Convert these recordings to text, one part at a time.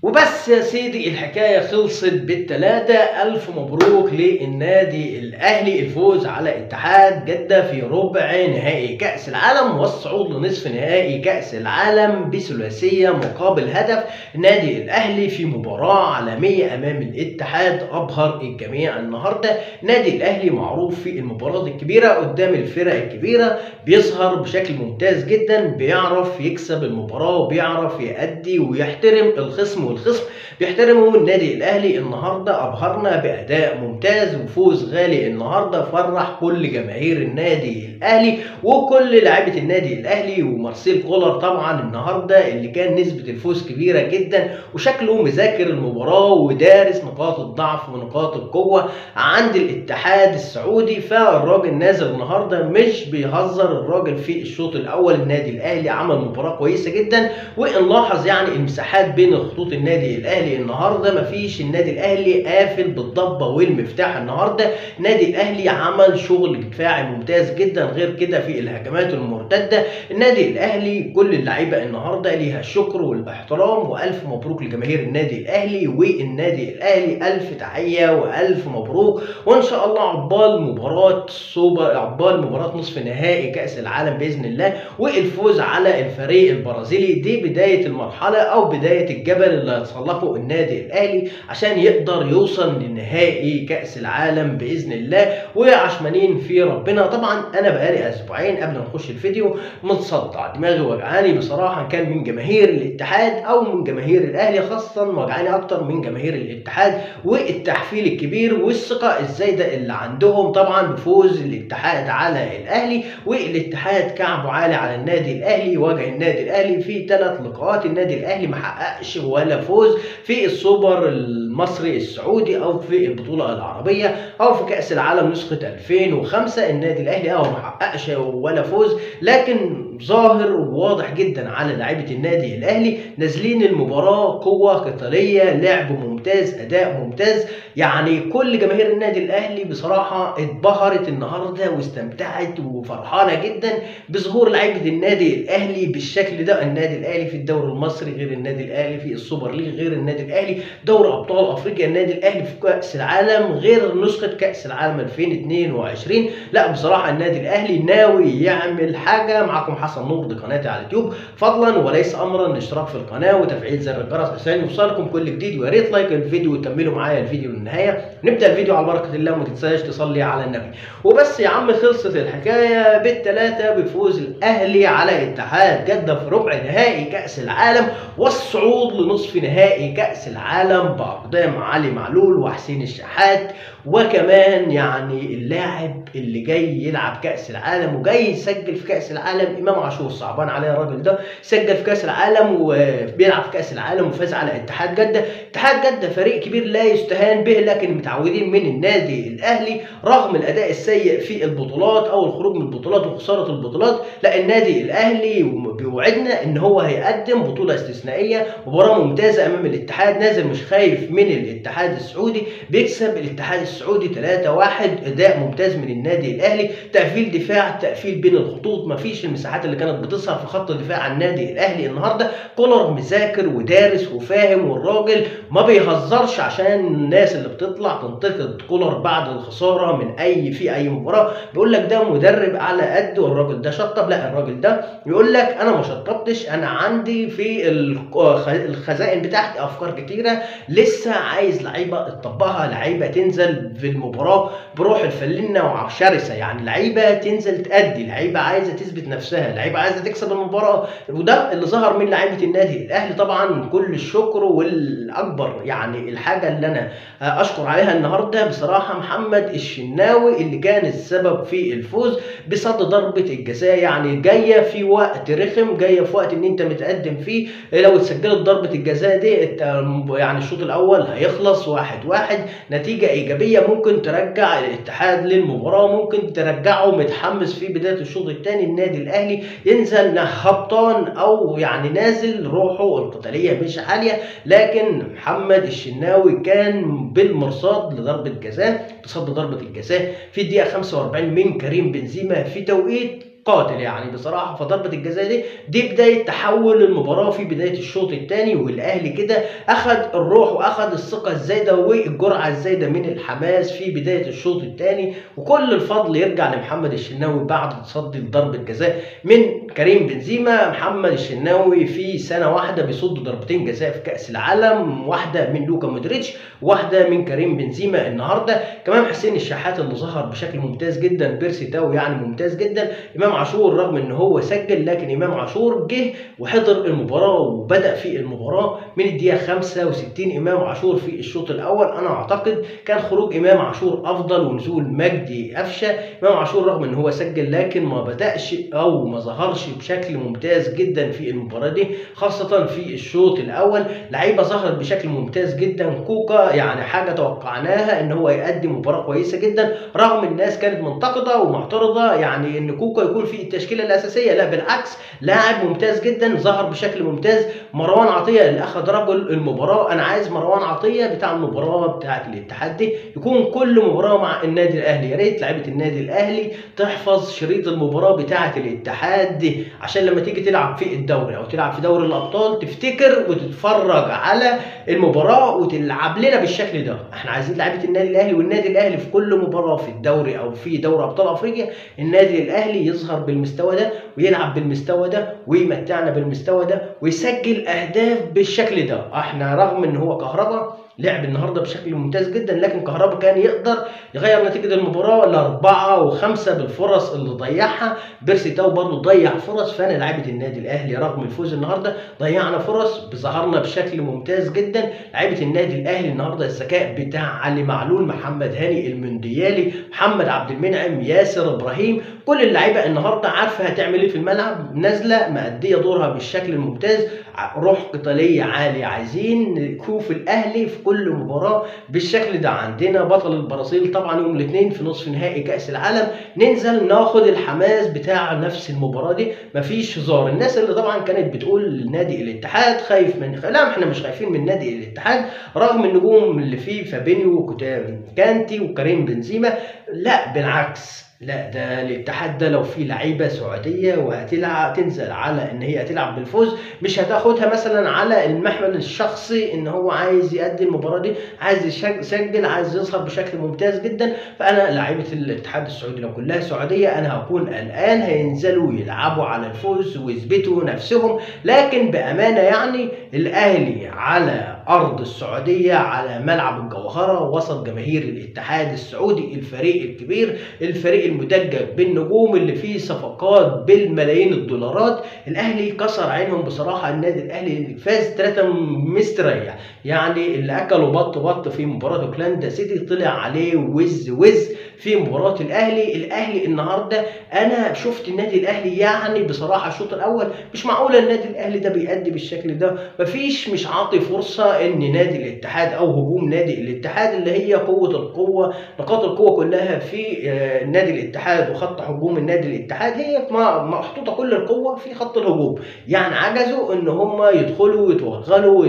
وبس يا سيدي الحكاية خلصت بالتلاتة. ألف مبروك للنادي الأهلي الفوز على اتحاد جدة في ربع نهائي كأس العالم والصعود لنصف نهائي كأس العالم بثلاثية مقابل هدف. النادي الأهلي في مباراة عالمية أمام الاتحاد أبهر الجميع النهاردة. النادي الأهلي معروف في المباريات الكبيرة قدام الفرق الكبيرة بيظهر بشكل ممتاز جدا، بيعرف يكسب المباراة وبيعرف يأدي ويحترم الخصم والخصم بيحترموا. النادي الاهلي النهارده ابهرنا باداء ممتاز وفوز غالي النهارده فرح كل جماهير النادي الاهلي وكل لاعيبه النادي الاهلي ومارسيل كولر طبعا النهارده اللي كان نسبه الفوز كبيره جدا وشكله مذاكر المباراه ودارس نقاط الضعف ونقاط القوه عند الاتحاد السعودي. فالراجل نازل النهارده مش بيهزر، الراجل في الشوط الاول النادي الاهلي عمل مباراه كويسه جدا، ونلاحظ يعني المساحات بين خطوط النادي الاهلي النهارده مفيش. النادي الاهلي قافل بالضبه والمفتاح النهارده. النادي الاهلي عمل شغل دفاعي ممتاز جدا، غير كده في الهجمات المرتده. النادي الاهلي كل اللعيبه النهارده ليها الشكر والاحترام، والف مبروك لجماهير النادي الاهلي، والنادي الاهلي الف تحيه والف مبروك. وان شاء الله عقبال مباراه سوبر، عقبال مباراه نصف نهائي كاس العالم باذن الله، والفوز على الفريق البرازيلي. دي بدايه المرحله او بدايه الجبل اللي هيتسلقه النادي الاهلي عشان يقدر يوصل لنهائي كاس العالم باذن الله، وعشمانين في ربنا. طبعا انا بقالي اسبوعين قبل ما نخش الفيديو متصدع، دماغي وجعاني بصراحه، كان من جماهير الاتحاد او من جماهير الاهلي، خاصه وجعاني اكتر من جماهير الاتحاد، والتحفيل الكبير والثقه الزايده اللي عندهم طبعا بفوز الاتحاد على الاهلي. والاتحاد كعبه عالي على النادي الاهلي، واجه النادي الاهلي في 3 لقاءات، النادي الاهلي ما حققش ولا فوز في السوبر المصري السعودي او في البطوله العربيه او في كاس العالم نسخه 2005. النادي الاهلي ما حققش ولا فوز، لكن ظاهر وواضح جدا على لعيبه النادي الاهلي نازلين المباراه قوه قتاليه، لعب ممتاز، اداء ممتاز. يعني كل جماهير النادي الاهلي بصراحه اتبهرت النهارده واستمتعت وفرحانه جدا بظهور لعيبه النادي الاهلي بالشكل ده. النادي الاهلي في الدوري المصري غير النادي الاهلي في السوبر ليج، غير النادي الاهلي دوري ابطال افريقيا، النادي الاهلي في كاس العالم غير نسخه كاس العالم 2022. لا بصراحه النادي الاهلي ناوي يعمل حاجه. معكم حسن نور، دي قناتي على اليوتيوب، فضلا وليس امرا الاشتراك في القناه وتفعيل زر الجرس عشان يوصلكم كل جديد، ويا ريت لايك الفيديو وتكملوا معايا الفيديو للنهايه. نبدا الفيديو على بركه الله، وما تنساش تصلي على النبي. وبس يا عم، خلصت الحكايه بالثلاثه بفوز الاهلي على اتحاد جده في ربع نهائي كاس العالم والصعود لنصف نهائي كاس العالم باقدام علي معلول وحسين الشحات، وكمان يعني اللاعب اللي جاي يلعب كاس العالم وجاي يسجل في كاس العالم امام عاشور. صعبان عليه الراجل ده، سجل في كاس العالم وبيلعب في كاس العالم وفاز على اتحاد جده. اتحاد جده فريق كبير لا يستهان به، لكن متعودين من النادي الاهلي رغم الاداء السيء في البطولات او الخروج من البطولات وخساره البطولات، لا النادي الاهلي بيوعدنا ان هو هيقدم بطوله استثنائيه، مباراه ممتازه امام الاتحاد. نازل مش خايف من الاتحاد السعودي، بيكسب الاتحاد السعودي 3-1. اداء ممتاز من النادي الاهلي، تقفيل دفاع، تقفيل بين الخطوط، مفيش المساحات اللي كانت بتظهر في خط الدفاع النادي الاهلي النهارده. كولر مذاكر ودارس وفاهم، والراجل ما بيهزرش عشان الناس اللي بتطلع تنتقد كولر بعد الخساره من اي مباراه بيقول لك ده مدرب على قد والراجل ده شطب. لا الراجل ده يقول لك انا ما شطبتش، انا عندي في الخزائن بتاعتي افكار كتيره لسه عايز لعيبه تطبقها، لعيبه تنزل في المباراه بروح الفلنه وشرسه، يعني لعيبه تنزل تأدي، لعيبه عايزه تثبت نفسها، لعيبه عايزه تكسب المباراه. وده اللي ظهر من لعيبه النادي الاهلي. طبعا كل الشكر والاكبر يعني الحاجه اللي انا اشكر عليها النهارده بصراحه محمد الشناوي اللي كان السبب في الفوز بصد ضربه الجزاء. يعني جايه في وقت رخم، جايه في وقت ان انت متقدم فيه، لو اتسجلت ضربه الجزاء دي يعني الشوط الاول هيخلص 1-1، نتيجه ايجابيه ممكن ترجع الاتحاد للمباراه، ممكن ترجعه متحمس في بدايه الشوط الثاني. النادي الاهلي ينزل هبطان او يعني نازل روحه القتاليه مش عاليه، لكن محمد الشناوي كان بالمرصاد لضربه جزاء، تصد ضربه الجزاء في الدقيقه 45 من كريم بنزيما في توقيت قاتل يعني بصراحه. فضربه الجزاء دي بدايه تحول المباراه في بدايه الشوط الثاني، والاهلي كده اخذ الروح واخذ الثقه الزايده والجرعه الزايده من الحماس في بدايه الشوط الثاني، وكل الفضل يرجع لمحمد الشناوي بعد تصدي ضربه جزاء من كريم بنزيما. محمد الشناوي في سنه واحده بيصد ضربتين جزاء في كاس العالم، واحده من لوكا مودريتش واحده من كريم بنزيما. النهارده كمان حسين الشحات اللي ظهر بشكل ممتاز جدا، بيرسي تاو يعني ممتاز جدا. امام عاشور رغم ان هو سجل، لكن امام عاشور جه وحضر المباراه وبدا في المباراه من الدقيقه 65. امام عاشور في الشوط الاول انا اعتقد كان خروج امام عاشور افضل ونزول مجدي قفشه. امام عاشور رغم ان هو سجل لكن ما بداش او ما ظهرش بشكل ممتاز جدا في المباراه دي، خاصه في الشوط الاول. لعيبه ظهرت بشكل ممتاز جدا. كوكا يعني حاجه توقعناها ان هو يقدم مباراه كويسه جدا، رغم الناس كانت منتقده ومعترضه يعني ان كوكا يكون في التشكيله الاساسيه. لا بالعكس، لاعب ممتاز جدا، ظهر بشكل ممتاز. مروان عطيه اللي اخذ رجل المباراه. انا عايز مروان عطيه بتاع المباراه بتاعه الاتحاد دي يكون كل مباراه مع النادي الاهلي. يا ريت لعيبه النادي الاهلي تحفظ شريط المباراه بتاعه الاتحاد دي، عشان لما تيجي تلعب في الدوري او تلعب في دوري الابطال تفتكر وتتفرج على المباراه وتلعب لنا بالشكل ده. احنا عايزين لعيبه النادي الاهلي والنادي الاهلي في كل مباراه في الدوري او في دوري ابطال افريقيا النادي الاهلي يظهر بالمستوى ده ويلعب بالمستوى ده ويمتعنا بالمستوى ده ويسجل اهداف بالشكل ده. احنا رغم ان هو كهربا لعب النهارده بشكل ممتاز جدا، لكن كهربا كان يقدر يغير نتيجه المباراه لأربعة وخمسة بالفرص اللي ضيعها. بيرسي تاو برضه ضيع فرص. فانا لعيبه النادي الاهلي رغم الفوز النهارده ضيعنا فرص، ظهرنا بشكل ممتاز جدا. لعيبه النادي الاهلي النهارده الذكاء بتاع علي معلول، محمد هاني، المونديالي، محمد عبد المنعم، ياسر ابراهيم، كل اللعيبه النهارده عارفه هتعمل ايه في الملعب، نازله مأديه دورها بالشكل الممتاز. روح قتاليه عاليه. عايزين نشوف الاهلي في كل مباراه بالشكل ده. عندنا بطل البرازيل طبعا يوم الاثنين في نصف نهائي كاس العالم، ننزل ناخد الحماس بتاع نفس المباراه دي، مفيش هزار. الناس اللي طبعا كانت بتقول نادي الاتحاد خايف من، لا احنا مش خايفين من نادي الاتحاد رغم النجوم اللي فيه فابينيو وكانتي وكريم بنزيما. لا بالعكس، لا ده الاتحاد ده لو في لعيبه سعوديه وهتلعب تنزل على ان هي هتلعب بالفوز، مش هتاخدها مثلا على المحمل الشخصي ان هو عايز يأدي المباراه دي، عايز يسجل، عايز يظهر بشكل ممتاز جدا. فانا لعيبه الاتحاد السعودي لو كلها سعوديه انا هكون قلقان. هينزلوا يلعبوا على الفوز ويثبتوا نفسهم، لكن بامانه يعني الاهلي على ارض السعوديه على ملعب الجوهره وسط جماهير الاتحاد السعودي، الفريق الكبير، الفريق المدجج بالنجوم اللي فيه صفقات بالملايين الدولارات. الاهلي كسر عينهم بصراحه. النادي الاهلي فاز 3 مستريح، يعني اللي اكلوا بط في مباراه اوكلاند سيتي طلع عليه وز في مباراه الاهلي النهارده. انا شفت النادي الاهلي يعني بصراحه الشوط الاول مش معقوله النادي الاهلي ده بيأدي بالشكل ده، مش عاطي فرصه ان نادي الاتحاد او هجوم نادي الاتحاد اللي هي قوه القوه، نقاط القوه كلها في نادي الاتحاد وخط هجوم النادي الاتحاد هي محطوطه كل القوه في خط الهجوم. يعني عجزوا ان هم يدخلوا ويتوغلوا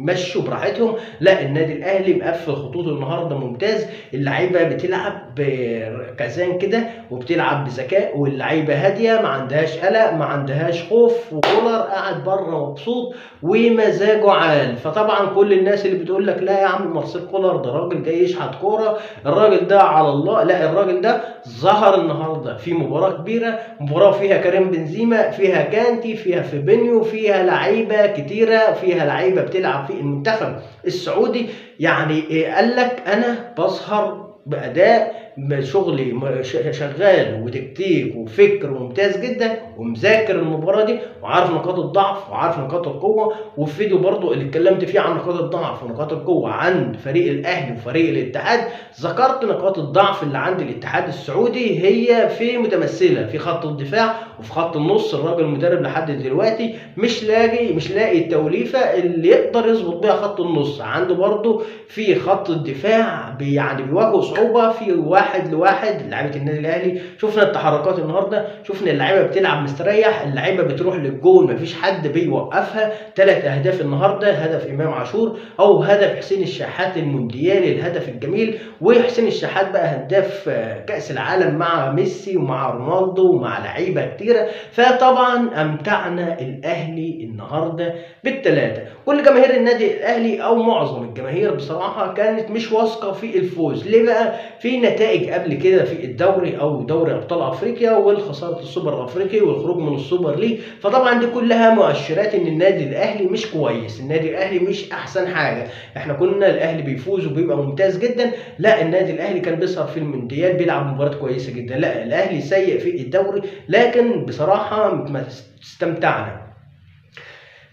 مشوا براحتهم. لا النادي الاهلي مقفل خطوطه النهارده ممتاز. اللعيبه بتلعب بكزان كده وبتلعب بذكاء، واللعيبه هاديه ما عندهاش قلق ما عندهاش خوف، وكولر قاعد بره مبسوط ومزاجه عال. فطبعا كل الناس اللي بتقول لك لا يا عم مارسيل كولر ده راجل جاي يشحت كوره، الراجل ده على الله، لا الراجل ده ظهر النهارده في مباراه كبيره، مباراه فيها كريم بنزيما، فيها كانتي، فيها فابينيو، فيها لعيبه كتيره، فيها لعيبه بتلعب في المنتخب السعودي. يعني قال لك انا بظهر باداء شغلي شغال وتكتيك وفكر ممتاز جدا ومذاكر المباراه دي وعارف نقاط الضعف وعارف نقاط القوه. وفي فيديو برضو اللي اتكلمت فيه عن نقاط الضعف ونقاط القوه عند فريق الاهلي وفريق الاتحاد، ذكرت نقاط الضعف اللي عند الاتحاد السعودي هي في متمثله في خط الدفاع وفي خط النص. الراجل المدرب لحد دلوقتي مش لاقي التوليفه اللي يقدر يظبط بيها خط النص. عنده برضو في خط الدفاع يعني بيواجهوا صعوبه في واحد 1-1 لعيبه النادي الاهلي. شفنا التحركات النهارده، شفنا اللعيبه بتلعب مستريح، اللعيبه بتروح للجول مفيش حد بيوقفها. 3 اهداف النهارده، هدف امام عاشور او هدف حسين الشحات المونديالي الهدف الجميل، وحسين الشحات بقى هداف كاس العالم مع ميسي ومع رونالدو ومع لعيبه كتيره. فطبعا امتعنا الاهلي النهارده بالثلاثه. كل جماهير النادي الاهلي او معظم الجماهير بصراحه كانت مش واثقه في الفوز. ليه بقى؟ في نتائج قبل كده في الدوري او دوري ابطال افريقيا والخساره السوبر الافريقي والخروج من السوبر ليج، فطبعا دي كلها مؤشرات ان النادي الاهلي مش كويس، النادي الاهلي مش احسن حاجه. احنا كنا الاهلي بيفوز وبيبقى ممتاز جدا، لا النادي الاهلي كان بيظهر في المونديال بيلعب مباراه كويسه جدا. لا الاهلي سيء في الدوري، لكن بصراحه ما استمتعنا.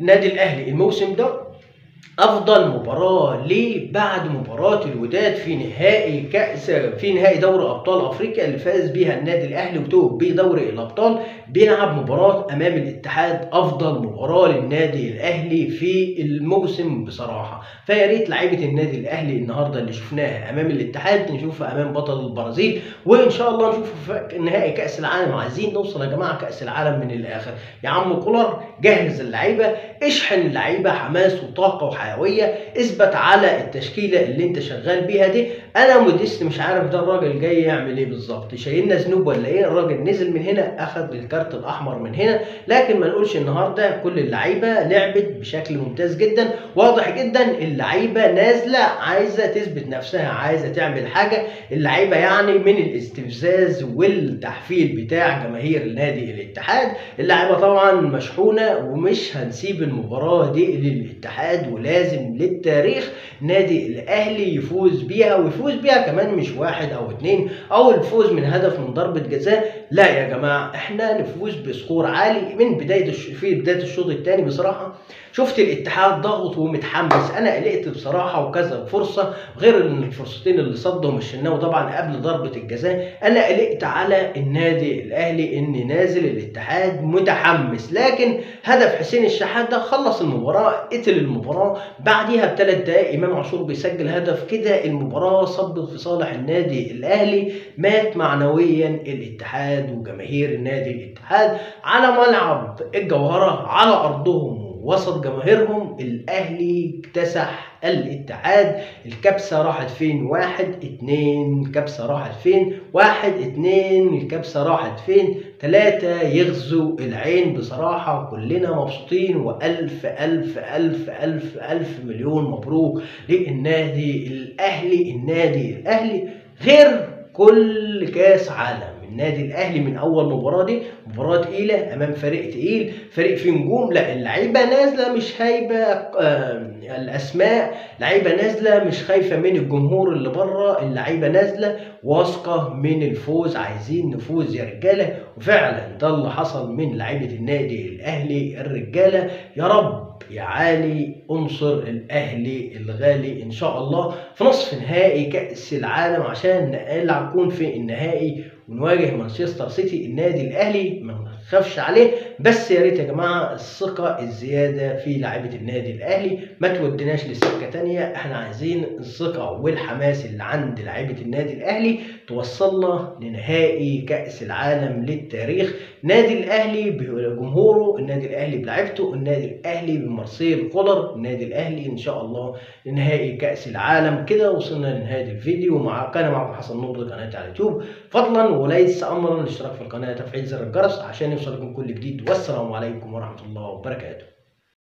النادي الاهلي الموسم ده افضل مباراه ليه بعد مباراه الوداد في نهائي دوري ابطال افريقيا اللي فاز بيها النادي الاهلي وتوج بدوري الابطال. بيلعب مباراه امام الاتحاد، افضل مباراه للنادي الاهلي في الموسم بصراحه. فيا ريت لعيبه النادي الاهلي النهارده اللي شفناها امام الاتحاد نشوفها امام بطل البرازيل، وان شاء الله نشوفه في نهائي كاس العالم. عايزين نوصل يا جماعه كاس العالم من الاخر. يا عم كولر جهز اللعيبه، اشحن اللعيبه حماس وطاقه وحيويه، اثبت على التشكيله اللي انت شغال بيها دي. انا موديست مش عارف ده الراجل جاي يعمل ايه بالظبط، شايلنا ذنوب ولا ايه؟ الراجل نزل من هنا اخذ الكارت الاحمر من هنا، لكن ما نقولش النهارده كل اللعيبه لعبت بشكل ممتاز جدا. واضح جدا اللعيبه نازله عايزه تثبت نفسها، عايزه تعمل حاجه. اللعيبه يعني من الاستفزاز والتحفيل بتاع جماهير نادي الاتحاد، اللعيبه طبعا مشحونه، ومش هنسيب المباراه دي للاتحاد، ولازم للتاريخ نادي الاهلي يفوز بيها، ويفوز بيها كمان مش 1 أو 2 او الفوز من هدف من ضربه جزاء. لا يا جماعه احنا نفوز بسكور عالي من في بدايه الشوط الثاني. بصراحه شفت الاتحاد ضاغط ومتحمس، انا قلقت بصراحه وكذا فرصه غير الفرصتين اللي صدهم الشناوي طبعا قبل ضربه الجزاء. انا قلقت على النادي الاهلي ان نازل الاتحاد متحمس، لكن هدف حسين الشحات ده خلص المباراه، قتل المباراه. بعديها ب3 دقائق امام عاشور بيسجل هدف، كده المباراه صبت في صالح النادي الاهلي. مات معنويا الاتحاد وجماهير النادي الاتحاد على ملعب الجوهره على ارضهم وسط جماهيرهم. الاهلي اكتسح الاتحاد. الكبسه راحت فين؟ 1-2. الكبسه راحت فين؟ 1-2. الكبسه راحت فين؟ 3 يغزو العين. بصراحه كلنا مبسوطين، والف الف الف الف الف مليون مبروك للنادي الاهلي. النادي الاهلي غير كل كاس عالم. النادي الاهلي من اول مباراه دي مباراه تقيله امام فريق تقيل، فريق فيه نجوم. لا اللعيبه نازله مش هايبه الاسماء، لعيبه نازله مش خايفه من الجمهور اللي بره، اللعيبه نازله واثقه من الفوز، عايزين نفوز يا رجاله. وفعلا ده اللي حصل من لعيبه النادي الاهلي الرجاله. يا رب يا عالي انصر الاهلي الغالي ان شاء الله في نصف نهائي كاس العالم، عشان نكون في النهائي ونواجه مانشستر سيتي. النادي الاهلي ما نخافش عليه، بس يا ريت يا جماعه الثقه الزياده في لاعيبه النادي الاهلي ما توديناش لسكه ثانيه. احنا عايزين الثقه والحماس اللي عند لاعيبه النادي الاهلي توصلنا لنهائي كاس العالم للتاريخ. النادي الاهلي بجمهوره، النادي الاهلي بلاعيبته، النادي الاهلي بمارسيل كولر، النادي الاهلي ان شاء الله لنهائي كاس العالم. كده وصلنا لنهايه الفيديو. كان معكم حسن نور، قناتي على اليوتيوب. فضلا وليس امرا الاشتراك في القناه، تفعيل زر الجرس عشان يوصلكم كل جديد. والسلام عليكم ورحمه الله وبركاته.